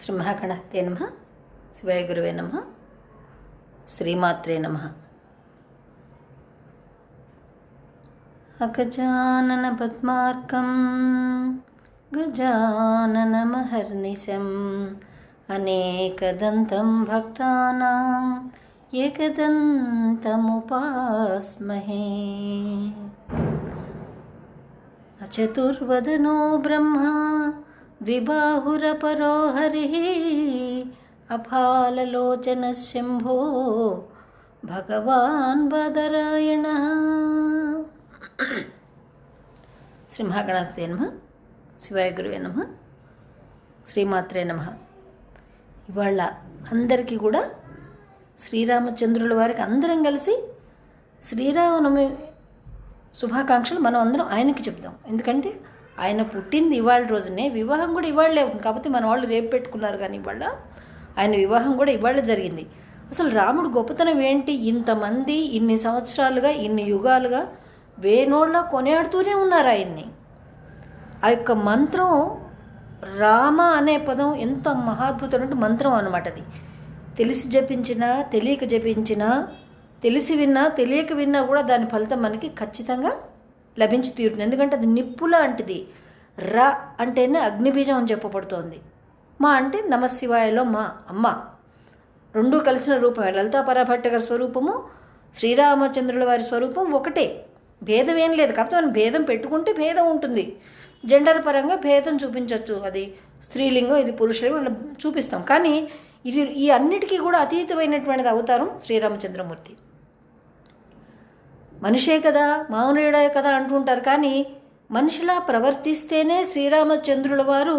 శ్రీ మహాగణపతే నమః. శివాయ గురువే నమః. శ్రీమాత్రే నమః. అగజానన పద్మార్కం గజాననమహర్నిశం అనేకదంతం భక్తానాం ఏకదంతముపాస్మహే. చతుర్వదనో బ్రహ్మ ద్విబాహురపరో హరిః అఫాలలోచన శంభో భగవాన్ బాదరాయణః. శ్రీ మహాగణపతే నమః. శివాయ గురువే నమః. శ్రీమాత్రే నమః. ఇవాళ అందరికీ కూడా శ్రీరామచంద్రుల వారికి అందరం కలిసి శ్రీరామనవమి శుభాకాంక్షలు మనం అందరం ఆయనకి చెప్దాం. ఎందుకంటే ఆయన పుట్టింది ఇవాళ రోజునే, వివాహం కూడా ఇవాళే అవుతుంది. కాకపోతే మన వాళ్ళు రేపు పెట్టుకున్నారు, కానీ ఇవాళ ఆయన వివాహం కూడా ఇవాళ జరిగింది. అసలు రాముడు గొప్పతనం ఏంటి? ఇంతమంది ఇన్ని సంవత్సరాలుగా ఇన్ని యుగాలుగా వేనోళ్ళ కొనియాడుతూనే ఉన్నారు ఆయన్ని. ఆ యొక్క మంత్రం రామ అనే పదం ఎంత మహాద్భుతమైన మంత్రం అన్నమాట. అది తెలిసి జపించినా తెలియక జపించినా, తెలిసి విన్నా తెలియక విన్నా కూడా దాని ఫలితం మనకి ఖచ్చితంగా లభించి తీరుతుంది. ఎందుకంటే అది నిప్పు లాంటిది. ర అంటేనే అగ్నిబీజం అని చెప్పబడుతోంది. మా అంటే నమశివాయలో మా అమ్మ రెండూ కలిసిన రూపమే. లలితా పరాభట్ట గారి స్వరూపము, శ్రీరామచంద్రుల వారి స్వరూపం ఒకటే, భేదం ఏం లేదు. కాకపోతే మనం భేదం పెట్టుకుంటే భేదం ఉంటుంది. జెండర్ పరంగా భేదం చూపించవచ్చు. అది స్త్రీలింగం, ఇది పురుషలింగం చూపిస్తాం. కానీ ఇది ఈ అన్నిటికీ కూడా అతీతమైనటువంటిది అవతారం శ్రీరామచంద్రమూర్తి. మనిషే కదా, మానవుడే కదా అంటుంటారు. కానీ మనిషిలా ప్రవర్తిస్తేనే శ్రీరామచంద్రుల వారు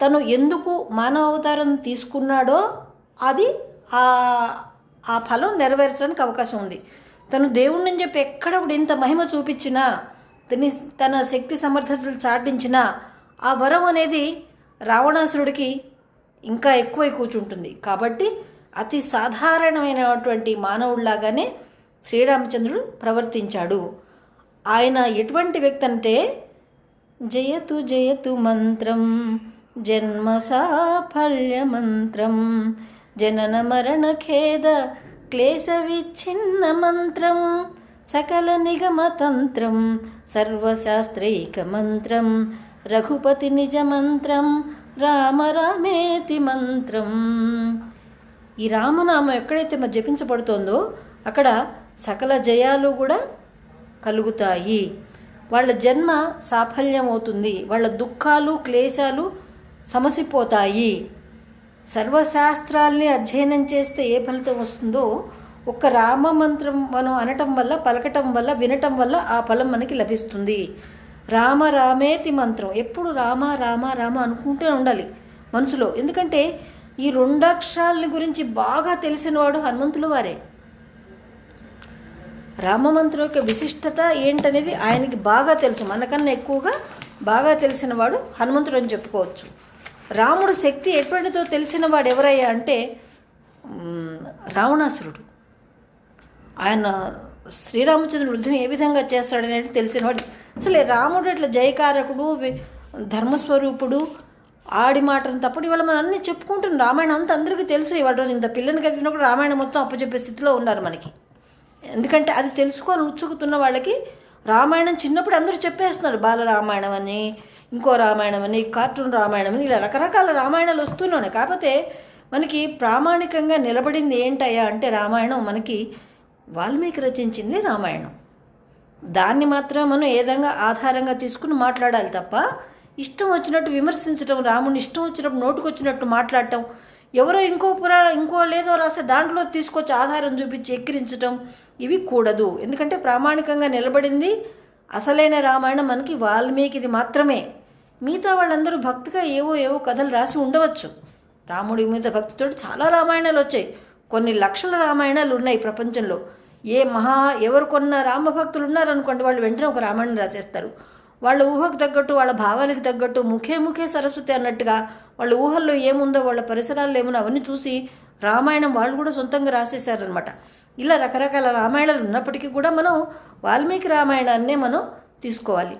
తను ఎందుకు మానవ అవతారం తీసుకున్నాడో అది ఆ ఫలం నెరవేర్చడానికి అవకాశం ఉంది. తను దేవుణ్ణి చెప్పి ఎక్కడ కూడా ఇంత మహిమ చూపించినా, తన శక్తి సమర్థతలు చాటించినా ఆ వరం అనేది రావణాసురుడికి ఇంకా ఎక్కువై కూర్చుంటుంది. కాబట్టి అతి సాధారణమైనటువంటి మానవుడిలాగానే శ్రీరామచంద్రుడు ప్రవర్తించాడు. ఆయన ఎటువంటి వ్యక్తి అంటే, జయతు జయతు మంత్రం జన్మ సాఫల్య మంత్రం జనన మరణ ఖేద క్లేశ విచ్ఛిన్న మంత్రం సకల నిగమ తంత్రం సర్వశాస్త్రైక మంత్రం రఘుపతి నిజ మంత్రం రామ రామేతి మంత్రం. ఈ రామనామం ఎక్కడైతే మరి జపించబడుతోందో అక్కడ సకల జయాలు కూడా కలుగుతాయి. వాళ్ళ జన్మ సాఫల్యం అవుతుంది. వాళ్ళ దుఃఖాలు క్లేశాలు సమసిపోతాయి. సర్వశాస్త్రాల్ని అధ్యయనం చేస్తే ఏ ఫలితం వస్తుందో ఒక్క రామ మంత్రం మనం అనటం వల్ల, పలకటం వల్ల, వినటం వల్ల ఆ ఫలం మనకి లభిస్తుంది. రామ రామేతి మంత్రం. ఎప్పుడు రామ రామ రామ అనుకుంటూ ఉండాలి మనసులో. ఎందుకంటే ఈ రెండక్షరాలని గురించి బాగా తెలిసినవాడు హనుమంతుల వారే. రామమంత్రం యొక్క విశిష్టత ఏంటనేది ఆయనకి బాగా తెలుసు. మనకన్నా ఎక్కువగా బాగా తెలిసినవాడు హనుమంతుడు అని చెప్పుకోవచ్చు. రాముడు శక్తి ఎటువంటిదో తెలిసిన వాడు ఎవరయ్యా అంటే రావణాసురుడు. ఆయన శ్రీరామచంద్రుడు యుద్ధం ఏ విధంగా చేస్తాడనేది తెలిసినవాడు. అసలు రాముడు ఇట్లా జయకారకుడు, ధర్మస్వరూపుడు, ఆడి మాటను తప్పుడు ఇవాళ మనం అన్నీ చెప్పుకుంటున్నాం. రామాయణం అంతా అందరికీ తెలుసు. ఇవాళ రోజు ఇంత పిల్లని కదిలినప్పుడు రామాయణం మొత్తం అప్పచెప్పే స్థితిలో ఉన్నారు మనకి. ఎందుకంటే అది తెలుసుకొని ఉత్సుకుతున్న వాళ్ళకి రామాయణం చిన్నప్పుడు అందరూ చెప్పేస్తున్నారు. బాల రామాయణం అని, ఇంకో రామాయణం అని, కార్టూన్ రామాయణం అని, ఇలా రకరకాల రామాయణాలు వస్తూనే. కాకపోతే మనకి ప్రామాణికంగా నిలబడింది ఏంటయ్యా అంటే రామాయణం మనకి వాల్మీకి రచించింది రామాయణం. దాన్ని మాత్రం మనం ఏదంగా ఆధారంగా తీసుకుని మాట్లాడాలి తప్ప ఇష్టం వచ్చినట్టు విమర్శించడం, రాముని ఇష్టం వచ్చినప్పుడు నోటుకు వచ్చినట్టు మాట్లాడటం, ఎవరో ఇంకో లేదో రాస్తే దాంట్లో తీసుకొచ్చి ఆధారం చూపించి ఎక్కిరించడం, ఇవి కూడదు. ఎందుకంటే ప్రామాణికంగా నిలబడింది అసలైన రామాయణం మనకి వాల్మీకిది మాత్రమే. మిగతా వాళ్ళందరూ భక్తిగా ఏవో కథలు రాసి ఉండవచ్చు. రాముడి మీద భక్తితో చాలా రామాయణాలు వచ్చాయి. కొన్ని లక్షల రామాయణాలు ఉన్నాయి ప్రపంచంలో. ఎవరు కొన్న రామభక్తులు ఉన్నారనుకోండి, వాళ్ళు వెంటనే ఒక రామాయణం రాసేస్తారు. వాళ్ళ ఊహకు తగ్గట్టు, వాళ్ళ భావానికి తగ్గట్టు, ముఖే సరస్వతి అన్నట్టుగా వాళ్ళ ఊహల్లో ఏముందో, వాళ్ళ పరిసరాల్లో ఏముందో అవన్నీ చూసి రామాయణం వాళ్ళు కూడా సొంతంగా రాసేశారనమాట. ఇలా రకరకాల రామాయణాలు ఉన్నప్పటికీ కూడా మనం వాల్మీకి రామాయణాన్నే మనం తీసుకోవాలి.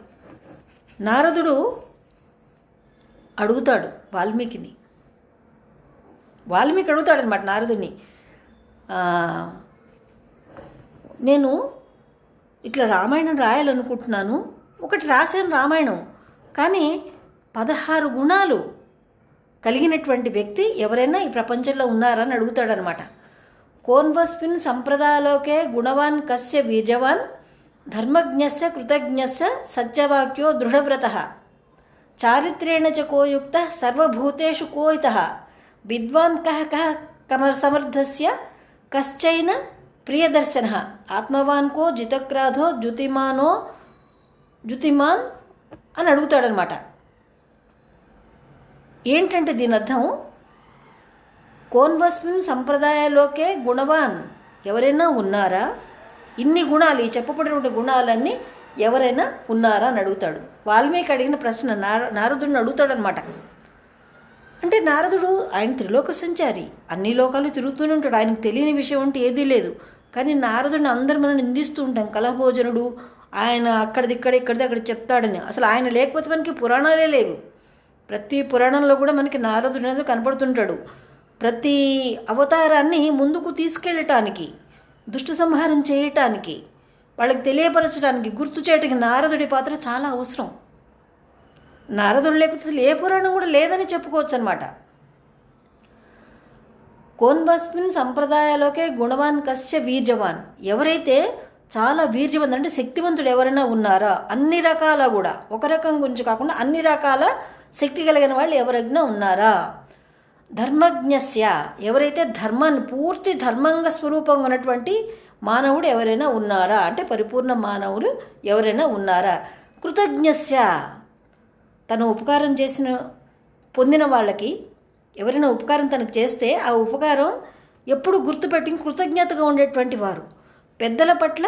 నారదుడు అడుగుతాడు వాల్మీకిని, వాల్మీకి అడుగుతాడనమాట నారదుని, నేను ఇట్లా రామాయణం రాయాలనుకుంటున్నాను, ఒకటి రాశాను రామాయణం, కానీ 16 గుణాలు కలిగినటువంటి వ్యక్తి ఎవరైనా ఈ ప్రపంచంలో ఉన్నారని అడుగుతాడనమాట. కోన్వస్మిన్ సంప్రదాయలోకే గుణవాన్ కస్య వీర్యవాన్ ధర్మజ్ఞస్య కృతజ్ఞస్య సత్యవాక్యో దృఢవ్రతః చారిత్రేణ చ కోయుక్తః సర్వభూతేషు కోయితః విద్వాన్ కః కః సమర్థస్య కశ్చైన ప్రియదర్శనః ఆత్మవాన్ కో జితక్రాధో జ్యుతిమాన్ అని అడుగుతాడనమాట. ఏంటంటే దీని అర్థం, కోన్వస్మిన్ సంప్రదాయలోకే గుణవాన్ ఎవరైనా ఉన్నారా, ఇన్ని గుణాలు, ఈ చెప్పబడిన గుణాలన్నీ ఎవరైనా ఉన్నారా అని అడుగుతాడు. వాల్మీకి అడిగిన ప్రశ్న నారదుడిని అడుగుతాడనమాట. అంటే నారదుడు ఆయన త్రిలోక సంచారి, అన్ని లోకాలు తిరుగుతూనే ఉంటాడు, ఆయనకు తెలియని విషయం అంటే ఏదీ లేదు. కానీ నారదుడిని అందరు మనం నిందిస్తూ ఉంటాం, కలభోజనుడు, ఆయన అక్కడిది ఇక్కడిది అక్కడ చెప్తాడని. అసలు ఆయన లేకపోతే మనకి పురాణాలే లేవు. ప్రతి పురాణంలో కూడా మనకి నారదుడు అనేది కనపడుతుంటాడు. ప్రతి అవతారాన్ని ముందుకు తీసుకెళ్ళటానికి, దుష్ట సంహారం చేయటానికి, వాళ్ళకి తెలియపరచడానికి, గుర్తు చేయటానికి నారదుడి పాత్ర చాలా అవసరం. నారదుడు లేకపోతే అసలు ఏ పురాణం కూడా లేదని చెప్పుకోవచ్చు అనమాట. కోన్వస్మిన్ సంప్రదాయాలోకే గుణవాన్ కస్య వీర్యవాన్, ఎవరైతే చాలా వీర్యవంతుడు అంటే శక్తివంతుడు ఎవరైనా ఉన్నారా, అన్ని రకాల కూడా, ఒక రకం గురించి కాకుండా అన్ని రకాల శక్తి కలిగిన వాళ్ళు ఎవరైనా ఉన్నారా. ధర్మజ్ఞస్య, ఎవరైతే ధర్మాన్ని పూర్తి ధర్మంగా స్వరూపంగా ఉన్నటువంటి మానవుడు ఎవరైనా ఉన్నారా, అంటే పరిపూర్ణ మానవుడు ఎవరైనా ఉన్నారా. కృతజ్ఞస్య, తను ఉపకారం పొందిన వాళ్ళకి ఎవరైనా ఉపకారం తనకు చేస్తే ఆ ఉపకారం ఎప్పుడు గుర్తుపెట్టి కృతజ్ఞతగా ఉండేటువంటి వారు, పెద్దల పట్ల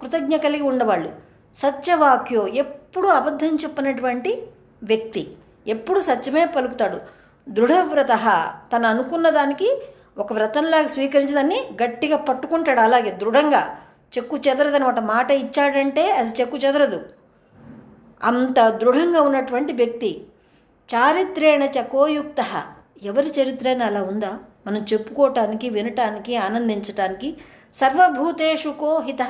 కృతజ్ఞ కలిగి ఉండేవాళ్ళు. సత్యవాక్యో, ఎప్పుడు అబద్ధం చెప్పినటువంటి వ్యక్తి, ఎప్పుడు సత్యమే పలుకుతాడు. దృఢవ్రత, తను అనుకున్న దానికి ఒక వ్రతంలాగా స్వీకరించి దాన్ని గట్టిగా పట్టుకుంటాడు, అలాగే దృఢంగా, చెక్కు చెదరదనమాట. మాట ఇచ్చాడంటే అది చెక్కు చెదరదు, అంత దృఢంగా ఉన్నటువంటి వ్యక్తి. చారిత్రేణ చ కోయుక్త, ఎవరి చరిత్రన అలా ఉందా మనం చెప్పుకోవటానికి, వినటానికి, ఆనందించటానికి. సర్వభూతేషు కో హిత,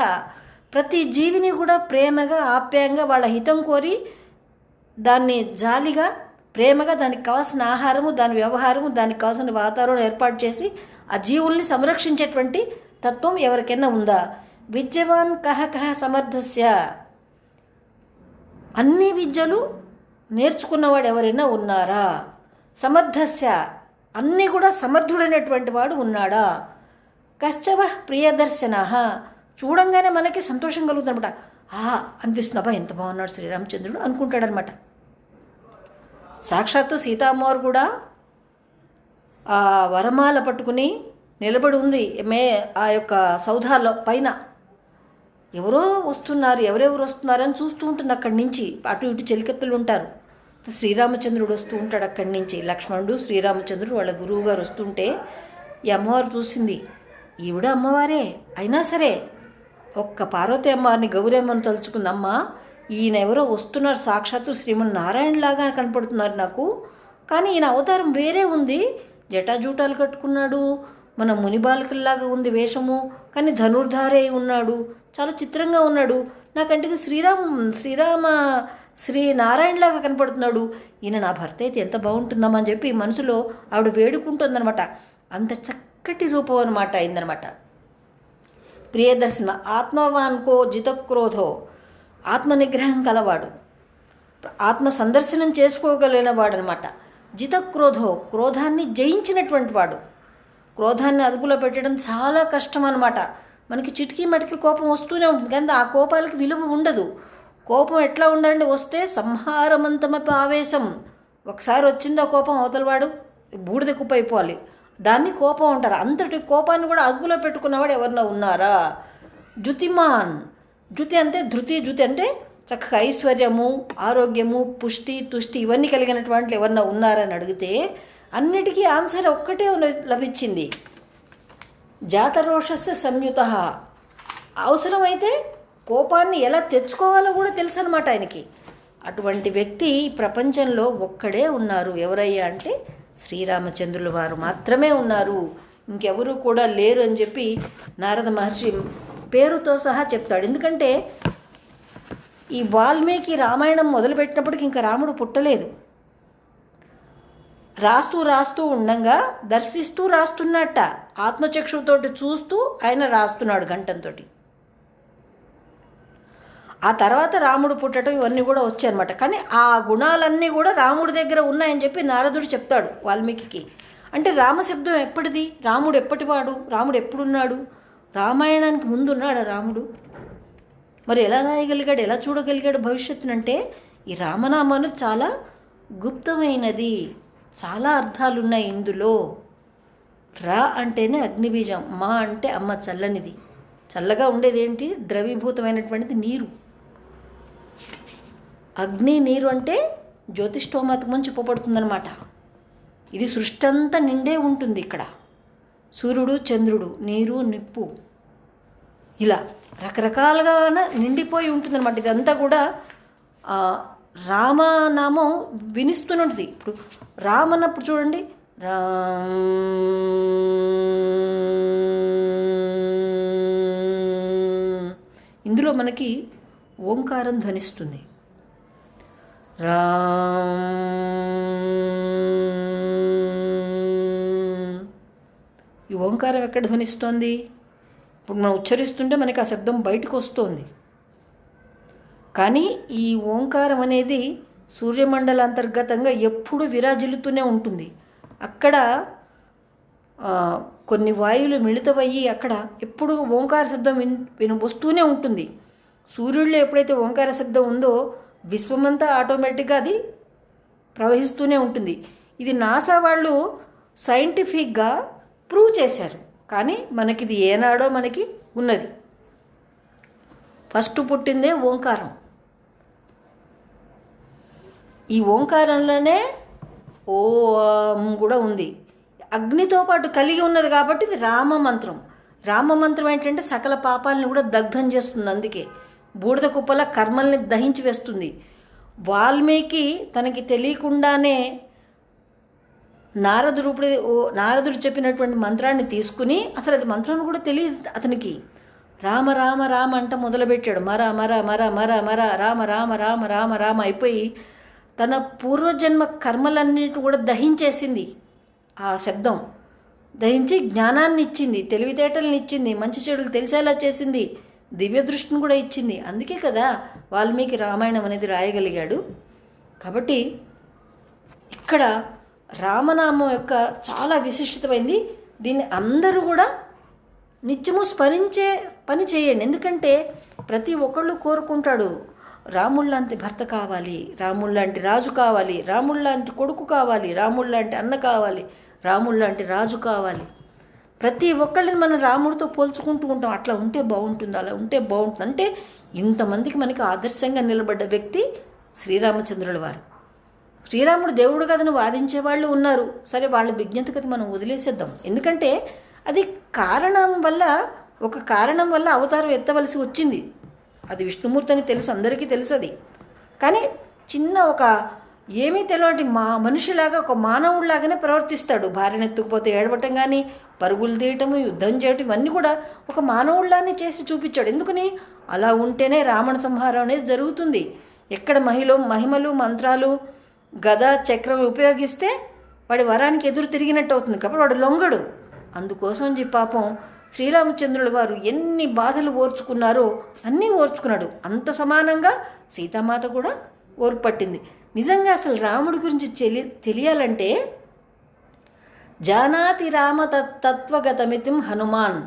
ప్రతి జీవిని కూడా ప్రేమగా ఆప్యాయంగా వాళ్ళ హితం కోరి దాన్ని జాలిగా ప్రేమగా దానికి కావాల్సిన ఆహారము, దాని వ్యవహారము, దానికి కావాల్సిన వాతావరణం ఏర్పాటు చేసి ఆ జీవుల్ని సంరక్షించేటువంటి తత్వం ఎవరికైనా ఉందా. విద్యవాన్ కహ కహ సమర్థస్య, అన్ని విద్యలు నేర్చుకున్నవాడు ఎవరైనా ఉన్నారా. సమర్థస్య, అన్నీ కూడా సమర్థుడైనటువంటి వాడు ఉన్నాడా. కశ్చవ ప్రియదర్శన, చూడంగానే మనకి సంతోషం కలుగుతుందనమాట. అనిపిస్తుంది, అబ్బా ఎంత బాగున్నాడు శ్రీరామచంద్రుడు అనుకుంటాడనమాట. సాక్షాత్తు సీతామ్మవారు కూడా ఆ వరమాల పట్టుకుని నిలబడి ఉంది ఆ యొక్క సౌధాల పైన. ఎవరెవరు వస్తున్నారని చూస్తూ ఉంటుంది. అక్కడి నుంచి అటు ఇటు చెలికెత్తులు ఉంటారు. శ్రీరామచంద్రుడు వస్తూ ఉంటాడు అక్కడి నుంచి. లక్ష్మణుడు, శ్రీరామచంద్రుడు వాళ్ళ గురువు గారు వస్తుంటే ఈ అమ్మవారు చూసింది, ఈవిడ అమ్మవారే అయినా సరే ఒక్క పార్వతీ అమ్మవారిని, గౌరమ్మను తలుచుకుందమ్మా, ఈయన ఎవరో వస్తున్నారు, సాక్షాత్తు శ్రీమన్నారాయణలాగా కనపడుతున్నారు నాకు, కానీ ఈయన అవతారం వేరే ఉంది, జటాజూటాలు కట్టుకున్నాడు, మన ముని బాలకుల్లాగా ఉంది వేషము, కానీ ధనుర్ధారే ఉన్నాడు, చాలా చిత్రంగా ఉన్నాడు, నాకంటే శ్రీనారాయణలాగా కనపడుతున్నాడు, ఈయన నా భర్త అయితే ఎంత బాగుంటుందమ్మా అని చెప్పి మనసులో ఆవిడ వేడుకుంటుందనమాట. అంత చక్కటి రూపం అనమాట అయిందనమాట. ప్రియదర్శన ఆత్మవాన్కో జితక్రోధో, ఆత్మనిగ్రహం కలవాడు, ఆత్మ సందర్శనం చేసుకోగలిగినవాడు అనమాట. జితక్రోధో, క్రోధాన్ని జయించినటువంటి వాడు. క్రోధాన్ని అదుపులో పెట్టడం చాలా కష్టం అనమాట. మనకి చిటికీ మటికి కోపం వస్తూనే ఉంటుంది, కానీ ఆ కోపాలకి విలువ ఉండదు. కోపం ఎట్లా ఉండాలంటే, వస్తే సంహారమంతమపి ఆవేశం, ఒకసారి వచ్చిందో కోపం అవతలవాడు బూడిద కుప్ప అయిపోవాలి, దాన్ని కోపం అంటారు. అంతటి కోపాన్ని కూడా అదుపులో పెట్టుకున్నవాడు ఎవరన్నా ఉన్నారా. జ్యుతిమాన్, జ్యుతి అంటే ధృతి అంటే చక్కగా ఐశ్వర్యము, ఆరోగ్యము, పుష్టి, తుష్టి ఇవన్నీ కలిగినటువంటి ఎవరన్నా ఉన్నారని అడిగితే అన్నిటికీ ఆన్సర్ ఒక్కటే లభించింది. జాతరోషస్య సంయుత, అవసరమైతే కోపాన్ని ఎలా తెచ్చుకోవాలో కూడా తెలుసు అనమాట ఆయనకి. అటువంటి వ్యక్తి ప్రపంచంలో ఒక్కడే ఉన్నారు, ఎవరయ్యా అంటే శ్రీరామచంద్రుల వారు మాత్రమే ఉన్నారు, ఇంకెవరూ కూడా లేరు అని చెప్పి నారద మహర్షి పేరుతో సహా చెప్తాడు. ఎందుకంటే ఈ వాల్మీకి రామాయణం మొదలుపెట్టినప్పటికి ఇంకా రాముడు పుట్టలేదు. రాస్తూ ఉండంగా దర్శిస్తూ రాస్తున్నట్ట, ఆత్మచక్షుతోటి చూస్తూ ఆయన రాస్తున్నాడు గంటంతో. ఆ తర్వాత రాముడు పుట్టడం ఇవన్నీ కూడా వచ్చాయన్నమాట. కానీ ఆ గుణాలన్నీ కూడా రాముడి దగ్గర ఉన్నాయని చెప్పి నారదుడు చెప్తాడు వాల్మీకి. అంటే రామశబ్దం ఎప్పటిది? రాముడు ఎప్పటివాడు? రాముడు ఎప్పుడున్నాడు? రామాయణానికి ముందున్నాడు రాముడు. మరి ఎలా రాయగలిగాడు, ఎలా చూడగలిగాడు భవిష్యత్తునంటే ఈ రామనామాలు చాలా గుప్తమైనది, చాలా అర్థాలున్నాయి ఇందులో. రా అంటేనే అగ్నిబీజం, మా అంటే అమ్మ చల్లనిది. చల్లగా ఉండేది ఏంటి? ద్రవీభూతమైనటువంటిది నీరు. అగ్ని నీరు అంటే జ్యోతిష్ఠోమతకు మంచి చెప్పబడుతుందన్నమాట. ఇది సృష్టి అంతా నిండే ఉంటుంది ఇక్కడ. సూర్యుడు, చంద్రుడు, నీరు, నిప్పు, ఇలా రకరకాలుగా నిండిపోయి ఉంటుందన్నమాట. ఇదంతా కూడా రామనామం వినిస్తూనే ఉంటుంది. ఇప్పుడు రామ్ అన్నప్పుడు చూడండి, ఇందులో మనకి ఓంకారం ధ్వనిస్తుంది. ఈ ఓంకారం ఎక్కడ ధ్వనిస్తోంది? ఇప్పుడు మనం ఉచ్చరిస్తుంటే మనకి ఆ శబ్దం బయటకు వస్తుంది. కానీ ఈ ఓంకారం అనేది సూర్యమండల అంతర్గతంగా ఎప్పుడు విరాజిల్లుతూనే ఉంటుంది. అక్కడ కొన్ని వాయువులు మిళితమయ్యి అక్కడ ఎప్పుడు ఓంకార శబ్దం వస్తూనే ఉంటుంది. సూర్యుడిలో ఎప్పుడైతే ఓంకార శబ్దం ఉందో విశ్వమంతా ఆటోమేటిక్గా అది ప్రవహిస్తూనే ఉంటుంది. ఇది నాసా వాళ్ళు సైంటిఫిక్గా ప్రూవ్ చేశారు. కానీ మనకిది ఏనాడో మనకి ఉన్నది. ఫస్ట్ పుట్టిందే ఓంకారం. ఈ ఓంకారంలోనే ఓం కూడా ఉంది. అగ్నితో పాటు కలిగి ఉన్నది కాబట్టి ఇది రామమంత్రం. రామమంత్రం ఏంటంటే సకల పాపాలను కూడా దగ్ధం చేస్తుంది. అందుకే బూడిద కుప్పల కర్మల్ని దహించి వేస్తుంది. వాల్మీకి తనకి తెలియకుండానే నారదుడు చెప్పినటువంటి మంత్రాన్ని తీసుకుని, అసలు అది మంత్రం కూడా తెలియదు అతనికి, రామ రామ రామ అంట మొదలుపెట్టాడు. మర మర మర మర మర రామ రామ రామ రామ రామ అయిపోయి తన పూర్వజన్మ కర్మలన్నిటి కూడా దహించేసింది. ఆ శబ్దం దహించి జ్ఞానాన్ని ఇచ్చింది, తెలివితేటల్ని ఇచ్చింది, మంచి చెడులు తెలిసేలా చేసింది, దివ్య దృష్టిని కూడా ఇచ్చింది. అందుకే కదా వాల్మీకి రామాయణం అనేది రాయగలిగాడు. కాబట్టి ఇక్కడ రామనామం యొక్క చాలా విశిష్టమైంది. దీన్ని అందరూ కూడా నిత్యము స్మరించే పని చేయండి. ఎందుకంటే ప్రతి ఒక్కళ్ళు కోరుకుంటాడు, రాముళ్ళ లాంటి భర్త కావాలి, రాముళ్ళ లాంటి రాజు కావాలి, రాముళ్ళ లాంటి కొడుకు కావాలి, రాముళ్ళ లాంటి అన్న కావాలి, రాముళ్ళ లాంటి రాజు కావాలి. ప్రతి ఒక్కళ్ళని మనం రాముడితో పోల్చుకుంటూ ఉంటాం. అట్లా ఉంటే బాగుంటుంది, అలా ఉంటే బాగుంటుంది. అంటే ఇంతమందికి మనకి ఆదర్శంగా నిలబడ్డ వ్యక్తి శ్రీరామచంద్రుల వారు. శ్రీరాముడు దేవుడు కథను వాదించే వాళ్ళు ఉన్నారు. సరే, వాళ్ళ విజ్ఞత కథ మనం వదిలేసేద్దాం. ఎందుకంటే అది ఒక కారణం వల్ల అవతారం ఎత్తవలసి వచ్చింది. అది విష్ణుమూర్తి అని తెలుసు, అందరికీ తెలుసు అది. కానీ చిన్న ఏమీ తెలియని మనిషిలాగా, ఒక మానవుడిలాగానే ప్రవర్తిస్తాడు. భార్యను ఎత్తుకుపోతే ఏడవటం కానీ, పరుగులు తీయటము, యుద్ధం చేయటం, ఇవన్నీ కూడా ఒక మానవుడిలానే చేసి చూపించాడు. ఎందుకని? అలా ఉంటేనే రావణ సంహారం అనేది జరుగుతుంది. ఎక్కడ మహిమలు మంత్రాలు గద చక్రం ఉపయోగిస్తే వాడి వరానికి ఎదురు తిరిగినట్టు అవుతుంది. కాబట్టి వాడు లొంగడు. అందుకోసం పాపం శ్రీరామచంద్రుల వారు ఎన్ని బాధలు ఓర్చుకున్నారో అన్నీ ఓర్చుకున్నాడు. అంత సమానంగా సీతామాత కూడా ఓర్పు పట్టింది. నిజంగా అసలు రాముడి గురించి తెలియాలంటే జానాతి రామతత్వగతమితిం హనుమాన్.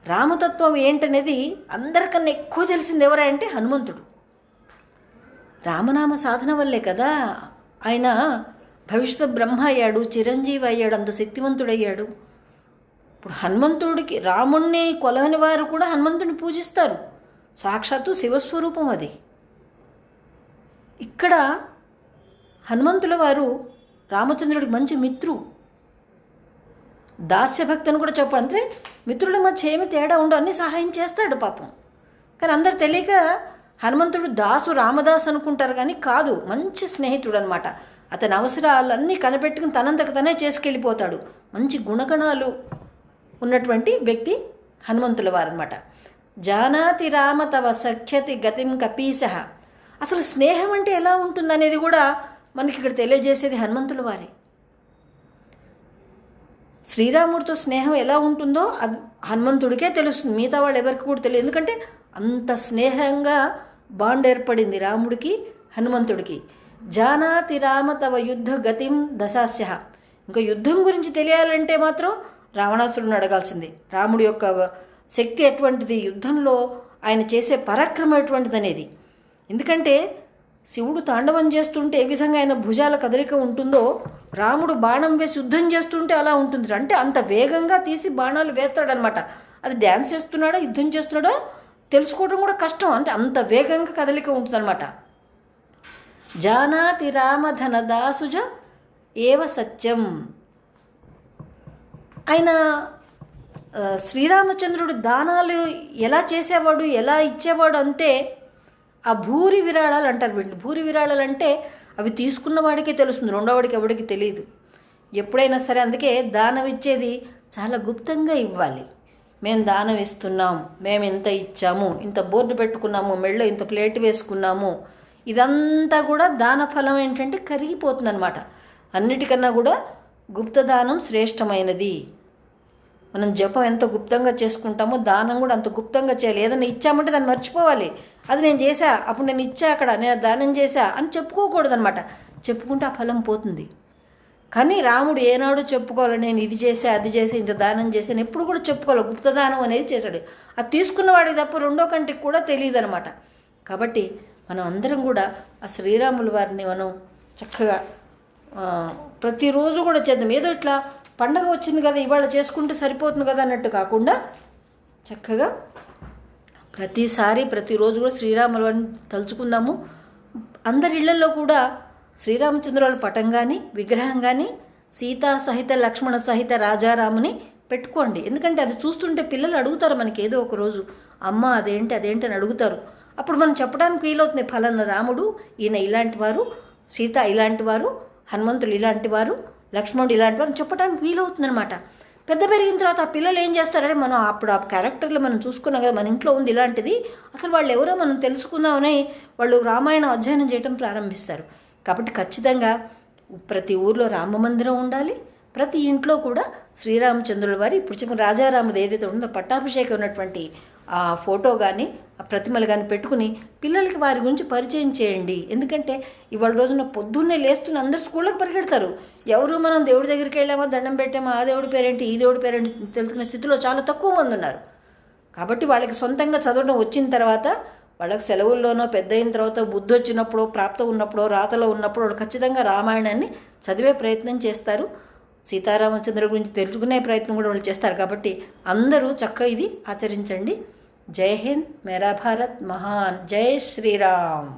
రామతత్వం ఏంటనేది అందరికన్నా ఎక్కువ తెలిసింది ఎవరా అంటే హనుమంతుడు. రామనామ సాధన వల్లే కదా ఆయన భవిష్యత్ బ్రహ్మ అయ్యాడు, చిరంజీవి అయ్యాడు, అంత శక్తివంతుడయ్యాడు. ఇప్పుడు హనుమంతుడికి, రాముణ్ణి కొలవని వారు కూడా హనుమంతుడిని పూజిస్తారు. సాక్షాత్తు శివస్వరూపం అది. ఇక్కడ హనుమంతుల వారు రామచంద్రుడికి మంచి దాస్యభక్తిని కూడా చెప్పాలంటే మిత్రుల మధ్య ఏమి తేడా ఉండవు, అన్నీ సహాయం చేస్తాడు పాపం. కానీ అందరు తెలియక హనుమంతుడు రామదాసు అనుకుంటారు. కానీ కాదు, మంచి స్నేహితుడు అనమాట. అతని అవసరాలన్నీ కనిపెట్టుకుని తనంతకు తనే చేసుకెళ్ళిపోతాడు. మంచి గుణగణాలు ఉన్నటువంటి వ్యక్తి హనుమంతుల వారనమాట. జానాతి రామ తవ సఖ్యతి గతిం కపీసః. అసలు స్నేహం అంటే ఎలా ఉంటుందనేది కూడా మనకి ఇక్కడ తెలియజేసేది హనుమంతుల వారే. శ్రీరాముడితో స్నేహం ఎలా ఉంటుందో అది హనుమంతుడికే తెలుస్తుంది, మిగతా వాళ్ళు ఎవరికి కూడా తెలియదు. ఎందుకంటే అంత స్నేహంగా బాండ్ ఏర్పడింది రాముడికి హనుమంతుడికి. జానాతి రామ తవ యుద్ధ గతిం దశాస్య. ఇంకా యుద్ధం గురించి తెలియాలంటే మాత్రం రావణాసురుని అడగాల్సింది. రాముడి యొక్క శక్తి ఎటువంటిది, యుద్ధంలో ఆయన చేసే పరాక్రమం ఎటువంటిది అనేది. ఎందుకంటే శివుడు తాండవం చేస్తుంటే ఏ విధంగా ఆయన భుజాల కదలిక ఉంటుందో రాముడు బాణం వేసి యుద్ధం చేస్తుంటే అలా ఉంటుంది. అంటే అంత వేగంగా తీసి బాణాలు వేస్తాడనమాట. అది డ్యాన్స్ చేస్తున్నాడో యుద్ధం చేస్తున్నాడో తెలుసుకోవడం కూడా కష్టం. అంటే అంత వేగంగా కదలిక ఉంటుందన్నమాట. జానాతి రామధన దాసుజ ఏవ సత్యం. ఆయన శ్రీరామచంద్రుడు దానాలు ఎలా చేసేవాడు, ఎలా ఇచ్చేవాడు అంటే ఆ భూరి విరాళాలు అంటారు వీళ్ళు. భూరి విరాళాలు అంటే అవి తీసుకున్న వాడికే తెలుస్తుంది, రెండోవాడికి ఎవడికి తెలియదు ఎప్పుడైనా సరే. అందుకే దానం ఇచ్చేది చాలా గుప్తంగా ఇవ్వాలి. మేము దానం ఇస్తున్నాం, మేము ఇంత ఇచ్చాము, ఇంత బోర్డు పెట్టుకున్నాము, మెళ్ళో ఇంత ప్లేట్ వేసుకున్నాము, ఇదంతా కూడా దాన ఫలం ఏంటంటే కరిగిపోతుంది అనమాట. అన్నిటికన్నా కూడా గుప్తదానం శ్రేష్టమైనది. మనం జపం ఎంత గుప్తంగా చేసుకుంటామో దానం కూడా అంత గుప్తంగా చేయాలి. ఏదైనా ఇచ్చామంటే దాన్ని మర్చిపోవాలి. అది నేను చేశా, అప్పుడు నేను ఇచ్చా, అక్కడ నేను దానం చేశా అని చెప్పుకోకూడదు అనమాట. చెప్పుకుంటే ఆ ఫలం పోతుంది. కానీ రాముడు ఏనాడు చెప్పుకోవాలి, నేను ఇది చేసా, అది చేసి, ఇంత దానం చేశాను, ఎప్పుడు కూడా చెప్పుకోవాలి. గుప్తదానం అనేది చేశాడు. అది తీసుకున్న వాడికి తప్ప రెండో కంటికి కూడా తెలియదు అనమాట. కాబట్టి మనం అందరం కూడా ఆ శ్రీరాముల వారిని మనం చక్కగా ప్రతిరోజు కూడా చేద్దాం. ఏదో ఇట్లా పండగ వచ్చింది కదా ఇవాళ చేసుకుంటే సరిపోతుంది కదా అన్నట్టు కాకుండా చక్కగా ప్రతిసారి ప్రతిరోజు కూడా శ్రీరాముల వారిని తలుచుకుందాము. అందరి ఇళ్లలో కూడా శ్రీరామచంద్రుల పటం కానీ విగ్రహం కానీ సీతా సహిత లక్ష్మణ సహిత రాజారాముని పెట్టుకోండి. ఎందుకంటే అది చూస్తుంటే పిల్లలు అడుగుతారు మనకి ఏదో ఒక రోజు, అమ్మ అదేంటి అదేంటి అని అడుగుతారు. అప్పుడు మనం చెప్పడానికి వీలవుతుంది, ఫలానా రాముడు ఈయన ఇలాంటి వారు, సీత ఇలాంటి వారు, హనుమంతుడు ఇలాంటి వారు, లక్ష్మణుడు ఇలాంటి వారు చెప్పడానికి వీలవుతుంది అనమాట. పెద్ద పెరిగిన తర్వాత ఆ పిల్లలు ఏం చేస్తారంటే మనం అప్పుడు ఆ క్యారెక్టర్లు మనం చూసుకున్నాం కదా, మన ఇంట్లో ఉంది ఇలాంటిది, అసలు వాళ్ళు ఎవరో మనం తెలుసుకుందామని వాళ్ళు రామాయణం అధ్యయనం చేయడం ప్రారంభిస్తారు. కాబట్టి ఖచ్చితంగా ప్రతి ఊర్లో రామ మందిరం ఉండాలి. ప్రతి ఇంట్లో కూడా శ్రీరామచంద్రుల వారి ఇప్పుడు చెప్పిన రాజారాముది ఏదైతే ఉందో పట్టాభిషేకం ఉన్నటువంటి ఆ ఫోటో కానీ ఆ ప్రతిమలు కానీ పెట్టుకుని పిల్లలకి వారి గురించి పరిచయం చేయండి. ఎందుకంటే ఇవాళ రోజున పొద్దున్నే లేస్తున్న అందరు స్కూళ్ళకి పరిగెడతారు. ఎవరు మనం దేవుడి దగ్గరికి వెళ్ళామో దండం పెట్టామో ఆ దేవుడి పేరేంటి ఈ దేవుడి పేరేంటి తెలుసుకునే స్థితిలో చాలా తక్కువ మంది ఉన్నారు. కాబట్టి వాళ్ళకి సొంతంగా చదవడం వచ్చిన తర్వాత వాళ్ళకి సెలవుల్లోనో పెద్ద అయిన తర్వాత బుద్ధి వచ్చినప్పుడో ప్రాప్తం ఉన్నప్పుడో రాతలో ఉన్నప్పుడు వాళ్ళు ఖచ్చితంగా రామాయణాన్ని చదివే ప్రయత్నం చేస్తారు. సీతారామచంద్ర గురించి తెలుసుకునే ప్రయత్నం కూడా వాళ్ళు చేస్తారు. కాబట్టి అందరూ చక్కగా ఇది ఆచరించండి. జై హింద్, మేరా భారత్ మహాన్, జై శ్రీరామ్.